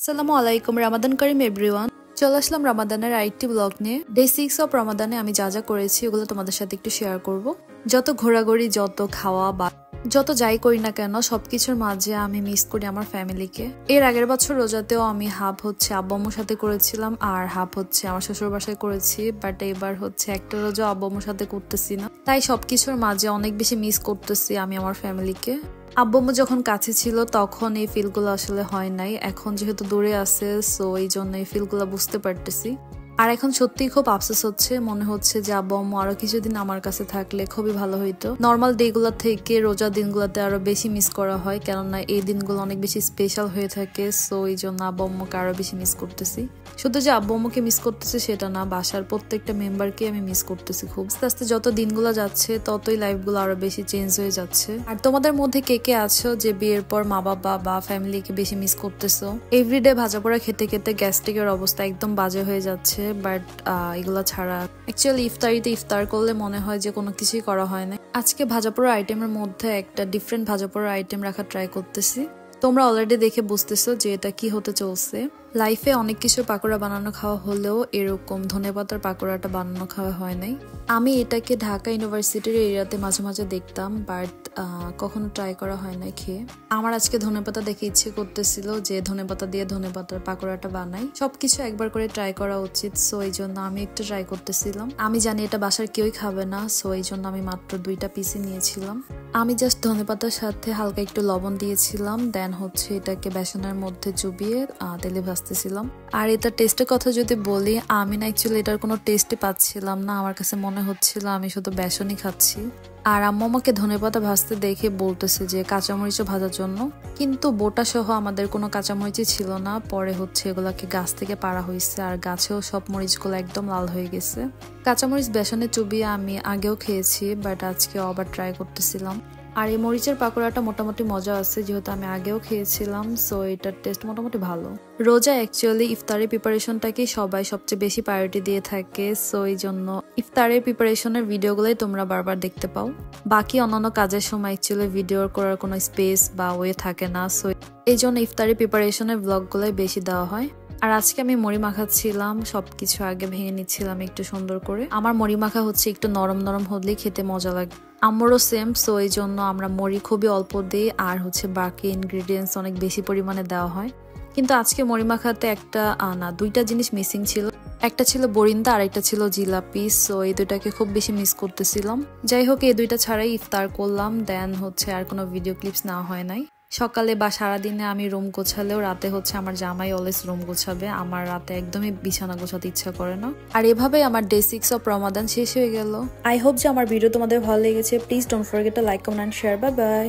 আসসালামু আলাইকুম, রামাদান করিম এভরিওয়ান। চলে আসলাম রামাদানের আরেকটি ব্লগ নিয়ে। ডে 6 অফ রামাদানে আমি যা যা করেছি ওগুলো তোমাদের সাথে একটু শেয়ার করব। যত ঘোরাঘুরি, যত খাওয়া বা যত যাই করি না কেন, সবকিছুর মাঝে আমি মিস করি আমার ফ্যামিলিকে। এর আগের বছর রোজাতেও আমি হাফ আব্বু আম্মুর সাথে করেছিলাম আর হাফ আমার শ্বশুর বাসায় করেছি, বাট এবার একটা রোজা আব্বু আম্মুর সাথে করতেছি না। তাই সবকিছুর মাঝে অনেক বেশি মিস করতেছি আমি আমার ফ্যামিলিকে। আব্বু আম্মু যখন কাছে ছিল তখন এই ফিলগুলো আসলে হয় নাই, এখন যেহেতু দূরে আছে সো এই জন্য এই ফিলগুলো বুঝতে পারতেছি। আর এখন সত্যিই খুব আফসোস হচ্ছে, মনে হচ্ছে যে আব্বু আম্মু আরো কিছুদিন আমার কাছে থাকলে খুবই ভালো হইতো। নর্মাল ডেগুলো থেকে রোজা দিনগুলোতে আরো বেশি মিস করা হয়, কেননা এই দিনগুলো অনেক বেশি স্পেশাল হয়ে থাকে। সো এই জন্য আব্বু আম্মুকে আরো বেশি মিস করতেছি। শুধু যে আব্বু আম্মুকে মিস করতেছি সেটা না, বাসার প্রত্যেকটা মেম্বারকে আমি মিস করতেছি খুব। আস্তে আস্তে যত দিনগুলো যাচ্ছে ততই লাইফগুলো আরো বেশি চেঞ্জ হয়ে যাচ্ছে। আর তোমাদের মধ্যে কে কে আছো যে বিয়ের পর মা বাবা বা ফ্যামিলিকে বেশি মিস করতেছো? এভরিডে ভাজা পোড়া খেতে খেতে গ্যাস্ট্রিকের অবস্থা একদম বাজে হয়ে যাচ্ছে। বাট এগুলো ছাড়া অ্যাকচুয়ালি ইফতারিতে ইফতার করলে মনে হয় যে কোনো কিছুই করা হয় না। আজকে ভাজা পোড়া আইটেমের মধ্যে একটা ডিফারেন্ট ভাজা পোড়া আইটেম রাখার ট্রাই করতেছি। তোমরা অলরেডি দেখে বুঝতেছো যে এটা কি হতে চলছে। লাইফে অনেক কিছু পাকোড়া বানানো খাওয়া হলেও এরকম ধনেপাতার পাকোড়াটা বানানো খাওয়া হয় নাই। আমি এটাকে ঢাকা ইউনিভার্সিটির এরিয়াতে মাঝে মাঝে দেখতাম, বাট কখনো ট্রাই করা হয় নাই খেয়ে। আমার আজকে ধনেপাতা দেখে ইচ্ছে করতেছিল যে ধনেপাতা দিয়ে ধনেপাতার পাকোড়াটা বানাই। সবকিছু একবার করে ট্রাই করা উচিত, সো এই জন্য আমি একটু ট্রাই করতেছিলাম। আমি জানি এটা বাসার কেউই খাবে না, সো এই জন্য আমি মাত্র 2টা পিসই নিয়েছিলাম। আমি জাস্ট ধনেপাতার সাথে হালকা একটু লবণ দিয়েছিলাম, দেন এটাকে বেসনের মধ্যে চুবিয়ে তেলে ভাজতেছিলাম। আর এটার টেস্টের কথা যদি বলি, আমি না অ্যাকচুয়ালি এটার কোনো টেস্টই পাচ্ছিলাম না। আমার কাছে মনে হচ্ছিল আমি শুধু বেসনই খাচ্ছি। আর আম্মু আমাকে ধনেপাতা ভাজতে দেখে বলতেছে যে কাঁচামরিচও ভাজার জন্য, কিন্তু বোটা সহ আমাদের কোনো কাঁচামরিচই ছিল না। পরে এগুলাকে গাছ থেকে পাড়া হয়েছে আর গাছেও সব মরিচগুলো একদম লাল হয়ে গেছে। কাঁচামরিচ বেসনে চুবিয়ে আমি আগেও খেয়েছি, বাট আজকে আবার ট্রাই করতেছিলাম। আর এই মরিচের পাকোড়াটা মোটামুটি মজা আছে, যেহেতু আমি আগেও খেয়েছিলাম, সো এটার টেস্ট মোটামুটি ভালো। রোজা অ্যাকচুয়ালি ইফতারের প্রিপারেশনটাকে সবাই সবচেয়ে বেশি প্রায়োরিটি দিয়ে থাকে, সো এই জন্য ইফতারের প্রিপারেশনের ভিডিওগুলোই তোমরা বারবার দেখতে পাও। বাকি অন্যান্য কাজের সময় অ্যাকচুয়ালি ভিডিও করার কোনো স্পেস বা ওয়ে থাকে না, সো এই জন্য ইফতারের প্রিপারেশনের ব্লগগুলোই বেশি দেওয়া হয়। আর আজকে আমি মুড়ি মাখাচ্ছিলাম, সবকিছু আগে ভেঙে নিচ্ছিলাম একটু সুন্দর করে। আমার মুড়ি মাখা একটু নরম নরম হলেই খেতে মজা লাগে। আমারও সেম, সো এই জন্য আমরা মুড়ি খুবই অল্প দিই আর বাকি ইনগ্রিডিয়েন্টস অনেক বেশি পরিমাণে দেওয়া হয়। কিন্তু আজকে মুড়ি মাখাতে 2টা জিনিস মিসিং ছিল। একটা ছিল বরিন্দা আর একটা ছিল জিলাপি, সো এই দুইটাকে খুব বেশি মিস করতেছিলাম। যাই হোক, এই দুইটা ছাড়াই ইফতার করলাম, দেন আর কোনো ভিডিও ক্লিপস নেওয়া হয় নাই। সকালে বা সারাদিনে আমি রুম গোছালেও রাতে আমার জামাই অলওয়েজ রুম গোছাবে। আমার রাতে একদমই বিছানা গোছাতে ইচ্ছা করে না। আর এভাবেই আমার ডে 6 অফ রমাদান শেষ হয়ে গেল। আই হোপ যে আমার ভিডিও তোমাদের ভালো লেগেছে। Please don't forget to like, comment and share. Bye by.